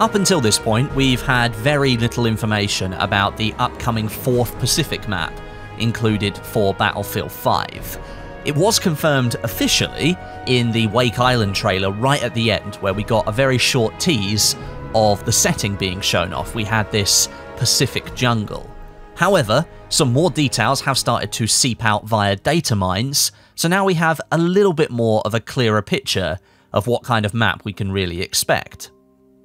Up until this point, we've had very little information about the upcoming 4th Pacific map included for Battlefield 5. It was confirmed officially in the Wake Island trailer right at the end, where we got a very short tease of the setting being shown off. We had this Pacific jungle. However, some more details have started to seep out via data mines, so now we have a little bit more of a clearer picture of what kind of map we can really expect.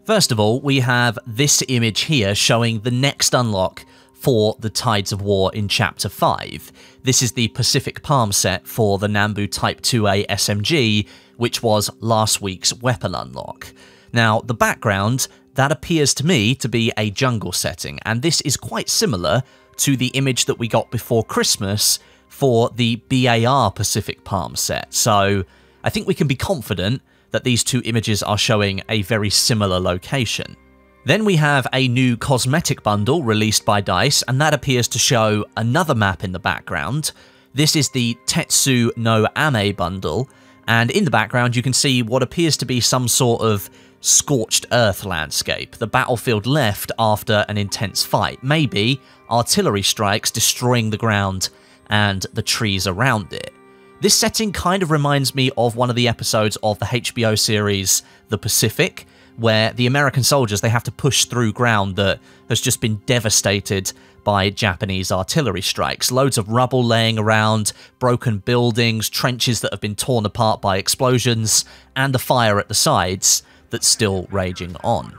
First of all, we have this image here showing the next unlock for the Tides of War in Chapter 5. This is the Pacific Palm set for the Nambu Type 2A SMG, which was last week's weapon unlock. Now, the background, that appears to me to be a jungle setting, and this is quite similar to the image that we got before Christmas for the BAR Pacific Palm set. So I think we can be confident that these two images are showing a very similar location. Then we have a new Cosmetic Bundle released by DICE, and that appears to show another map in the background. This is the Tetsu no Ame Bundle, and in the background you can see what appears to be some sort of scorched earth landscape. The battlefield left after an intense fight, maybe artillery strikes destroying the ground and the trees around it. This setting kind of reminds me of one of the episodes of the HBO series The Pacific, where the American soldiers, they have to push through ground that has just been devastated by Japanese artillery strikes. Loads of rubble laying around, broken buildings, trenches that have been torn apart by explosions, and the fire at the sides that's still raging on.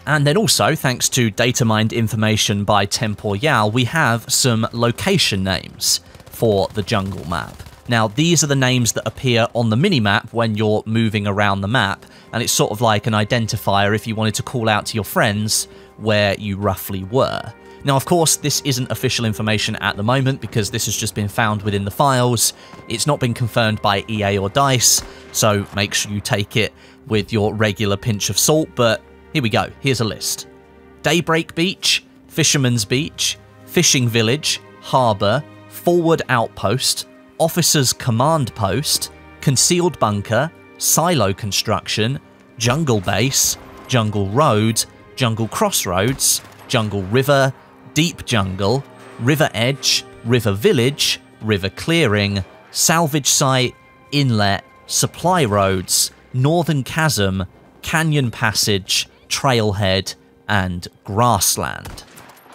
And then also, thanks to data mined information by Temporyal, we have some location names for the jungle map. Now, these are the names that appear on the minimap when you're moving around the map, and it's sort of like an identifier if you wanted to call out to your friends where you roughly were. Now, of course, this isn't official information at the moment because this has just been found within the files. It's not been confirmed by EA or DICE, so make sure you take it with your regular pinch of salt, but here we go. Here's a list. Daybreak Beach, Fisherman's Beach, Fishing Village, Harbour, Forward Outpost, Officers Command Post, Concealed Bunker, Silo Construction, Jungle Base, Jungle Road, Jungle Crossroads, Jungle River, Deep Jungle, River Edge, River Village, River Clearing, Salvage Site, Inlet, Supply Roads, Northern Chasm, Canyon Passage, Trailhead, and Grassland.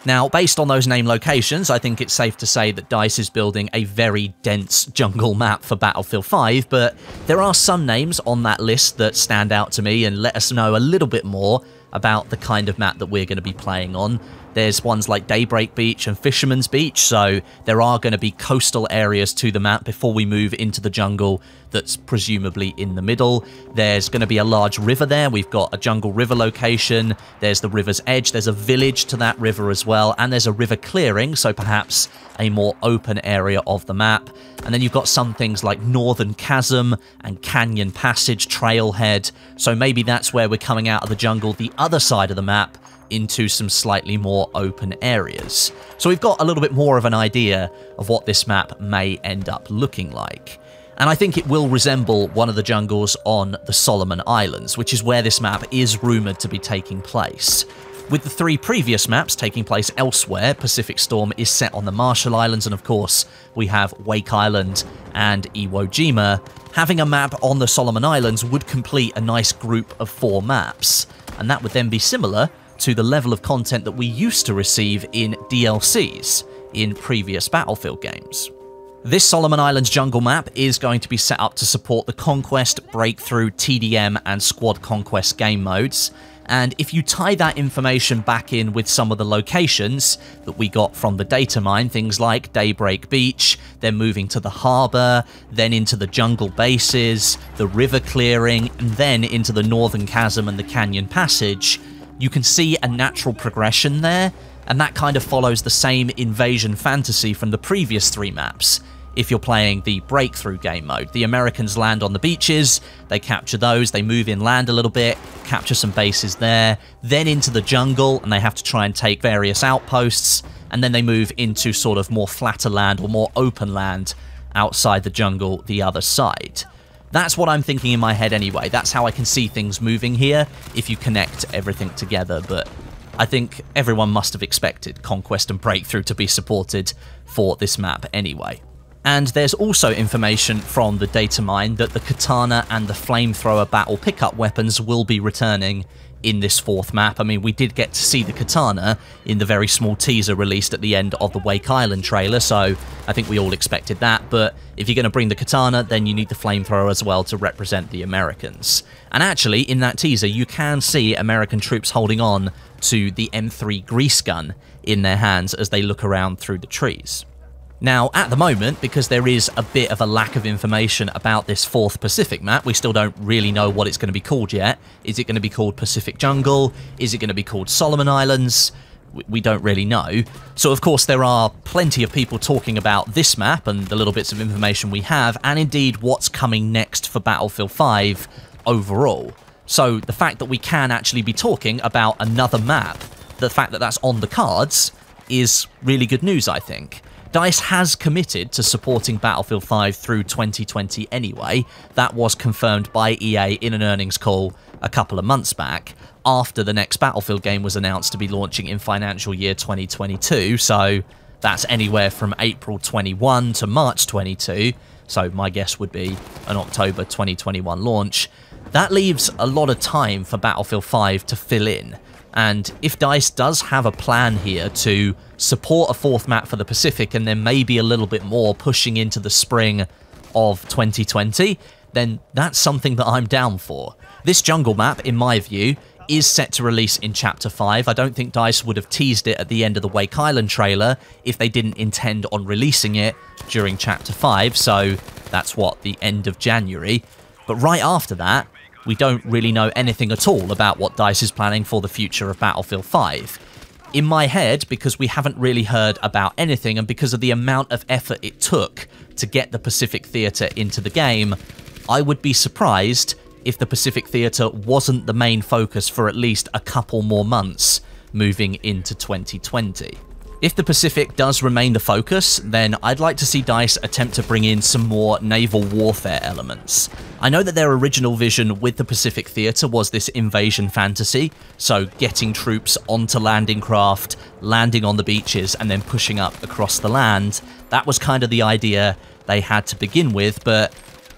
Now, based on those name locations, I think it's safe to say that DICE is building a very dense jungle map for Battlefield 5, but there are some names on that list that stand out to me and let us know a little bit more about the kind of map that we're going to be playing on. There's ones like Daybreak Beach and Fisherman's Beach, so there are going to be coastal areas to the map before we move into the jungle that's presumably in the middle. There's going to be a large river there. We've got a jungle river location. There's the river's edge. There's a village to that river as well, and there's a river clearing, so perhaps a more open area of the map. And then you've got some things like Northern Chasm and Canyon Passage, Trailhead, so maybe that's where we're coming out of the jungle, the other side of the map, into some slightly more open areas. So we've got a little bit more of an idea of what this map may end up looking like. And I think it will resemble one of the jungles on the Soloman Islands, which is where this map is rumoured to be taking place. With the 3 previous maps taking place elsewhere, Pacific Storm is set on the Marshall Islands, and of course we have Wake Island and Iwo Jima. Having a map on the Soloman Islands would complete a nice group of 4 maps, and that would then be similar to the level of content that we used to receive in DLCs in previous Battlefield games. This Soloman Islands jungle map is going to be set up to support the Conquest, Breakthrough, TDM, and Squad Conquest game modes, and if you tie that information back in with some of the locations that we got from the data mine, things like Daybreak Beach, then moving to the harbour, then into the jungle bases, the river clearing, and then into the Northern Chasm and the Canyon Passage, you can see a natural progression there, and that kind of follows the same invasion fantasy from the previous 3 maps. If you're playing the Breakthrough game mode, the Americans land on the beaches, they capture those, they move inland a little bit, capture some bases there, then into the jungle, and they have to try and take various outposts, and then they move into sort of more flatter land or more open land outside the jungle the other side. That's what I'm thinking in my head anyway. That's how I can see things moving here if you connect everything together. But I think everyone must have expected Conquest and Breakthrough to be supported for this map anyway. And there's also information from the data mine that the katana and the flamethrower battle pickup weapons will be returning in this 4th map. I mean, we did get to see the katana in the very small teaser released at the end of the Wake Island trailer, so I think we all expected that. But if you're going to bring the katana, then you need the flamethrower as well to represent the Americans. And actually, in that teaser, you can see American troops holding on to the M3 grease gun in their hands as they look around through the trees. Now, at the moment, because there is a bit of a lack of information about this 4th Pacific map, we still don't really know what it's going to be called yet. Is it going to be called Pacific Jungle? Is it going to be called Soloman Islands? We don't really know. So, of course, there are plenty of people talking about this map and the little bits of information we have, and indeed what's coming next for Battlefield 5 overall. So, the fact that we can actually be talking about another map, the fact that that's on the cards, is really good news, I think. DICE has committed to supporting Battlefield 5 through 2020 anyway. That was confirmed by EA in an earnings call a couple of months back, after the next Battlefield game was announced to be launching in financial year 2022, so that's anywhere from April 21 to March 22, so my guess would be an October 2021 launch. That leaves a lot of time for Battlefield 5 to fill in. And if DICE does have a plan here to support a 4th map for the Pacific and then maybe a little bit more pushing into the spring of 2020, then that's something that I'm down for. This jungle map, in my view, is set to release in Chapter 5. I don't think DICE would have teased it at the end of the Wake Island trailer if they didn't intend on releasing it during Chapter 5, so that's what, the end of January. But right after that, we don't really know anything at all about what DICE is planning for the future of Battlefield 5. In my head, because we haven't really heard about anything and because of the amount of effort it took to get the Pacific Theatre into the game, I would be surprised if the Pacific Theatre wasn't the main focus for at least a couple more months moving into 2020. If the Pacific does remain the focus, then I'd like to see DICE attempt to bring in some more naval warfare elements. I know that their original vision with the Pacific Theatre was this invasion fantasy, so getting troops onto landing craft, landing on the beaches, and then pushing up across the land. That was kind of the idea they had to begin with, but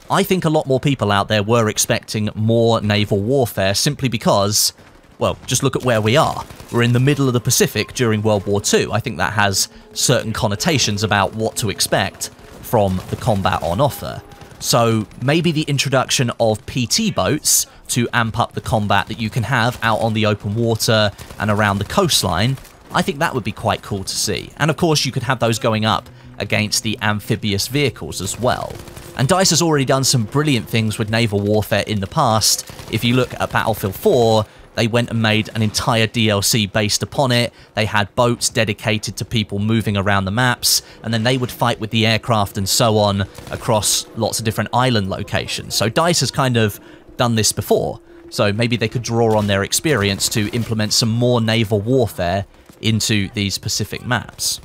I think a lot more people out there were expecting more naval warfare simply because, well, just look at where we are. We're in the middle of the Pacific during World War II. I think that has certain connotations about what to expect from the combat on offer. So maybe the introduction of PT boats to amp up the combat that you can have out on the open water and around the coastline, I think that would be quite cool to see. And of course you could have those going up against the amphibious vehicles as well. And DICE has already done some brilliant things with naval warfare in the past. If you look at Battlefield 4, they went and made an entire DLC based upon it. They had boats dedicated to people moving around the maps, and then they would fight with the aircraft and so on across lots of different island locations. So DICE has kind of done this before, so maybe they could draw on their experience to implement some more naval warfare into these Pacific maps.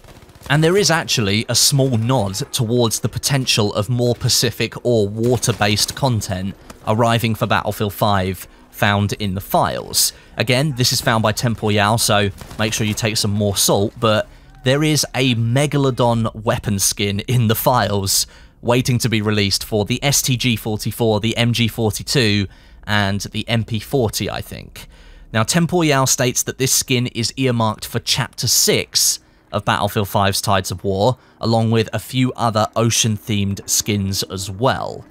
And there is actually a small nod towards the potential of more Pacific or water-based content arriving for Battlefield 5 found in the files. Again, this is found by Tempoyal, so make sure you take some more salt, but there is a Megalodon weapon skin in the files waiting to be released for the STG-44, the MG-42, and the MP-40, I think. Now, Tempoyal states that this skin is earmarked for Chapter 6 of Battlefield 5's Tides of War, along with a few other ocean-themed skins as well.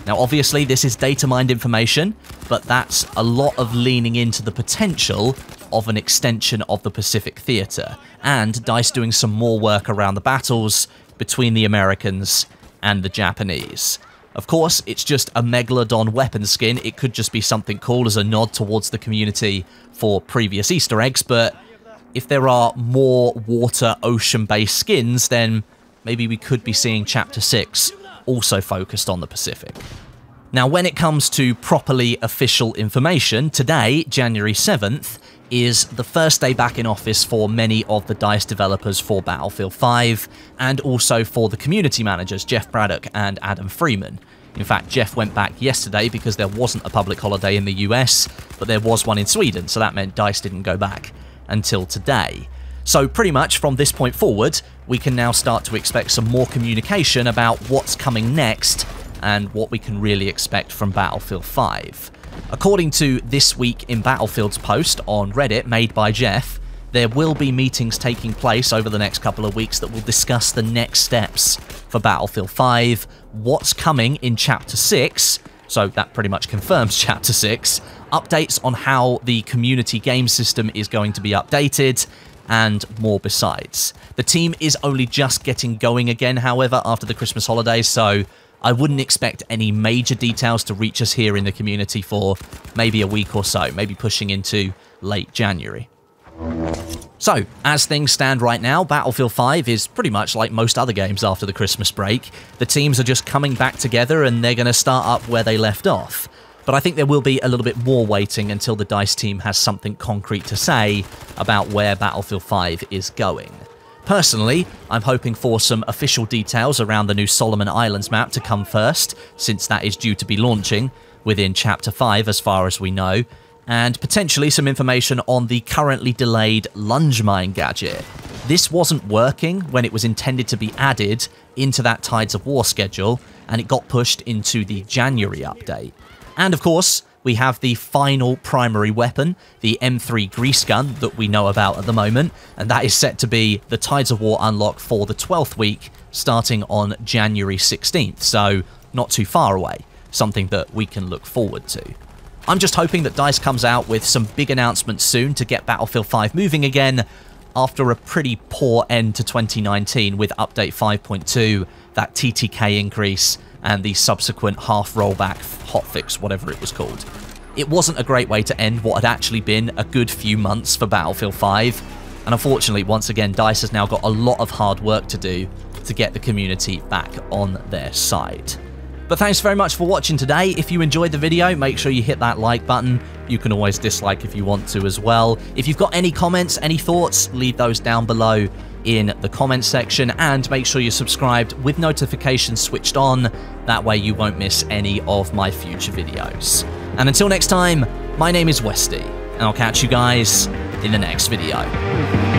Now, obviously, this is data mined information, but that's a lot of leaning into the potential of an extension of the Pacific Theatre, and DICE doing some more work around the battles between the Americans and the Japanese. Of course, it's just a Megalodon weapon skin. It could just be something cool as a nod towards the community for previous Easter eggs, but if there are more water, ocean-based skins, then maybe we could be seeing Chapter 6 also focused on the Pacific. Now, when it comes to properly official information, today, January 7th, is the first day back in office for many of the DICE developers for Battlefield 5, and also for the community managers, Jeff Braddock and Adam Freeman. In fact, Jeff went back yesterday because there wasn't a public holiday in the US, but there was one in Sweden, so that meant DICE didn't go back until today. So pretty much from this point forward, we can now start to expect some more communication about what's coming next and what we can really expect from Battlefield 5. According to This Week in Battlefield's post on Reddit made by Jeff, there will be meetings taking place over the next couple of weeks that will discuss the next steps for Battlefield 5, what's coming in Chapter 6, so that pretty much confirms Chapter 6, updates on how the community game system is going to be updated, and more besides. The team is only just getting going again, however, after the Christmas holidays, so I wouldn't expect any major details to reach us here in the community for maybe a week or so, maybe pushing into late January. So, as things stand right now, Battlefield 5 is pretty much like most other games after the Christmas break. The teams are just coming back together and they're going to start up where they left off. But I think there will be a little bit more waiting until the DICE team has something concrete to say about where Battlefield 5 is going. Personally, I'm hoping for some official details around the new Soloman Islands map to come first, since that is due to be launching within Chapter 5 as far as we know, and potentially some information on the currently delayed lunge mine gadget. This wasn't working when it was intended to be added into that Tides of War schedule, and it got pushed into the January update. And of course, we have the final primary weapon, the M3 grease gun that we know about at the moment, and that is set to be the Tides of War unlock for the 12th week, starting on January 16th, so not too far away, something that we can look forward to. I'm just hoping that DICE comes out with some big announcements soon to get Battlefield 5 moving again, after a pretty poor end to 2019 with Update 5.2, that TTK increase, and the subsequent half rollback hotfix, whatever it was called. It wasn't a great way to end what had actually been a good few months for Battlefield 5, and unfortunately, once again, DICE has now got a lot of hard work to do to get the community back on their side. But thanks very much for watching today. If you enjoyed the video, make sure you hit that like button. You can always dislike if you want to as well. If you've got any comments, any thoughts, leave those down below in the comments section, and make sure you're subscribed with notifications switched on. That way you won't miss any of my future videos. And until next time, my name is Westie, and I'll catch you guys in the next video.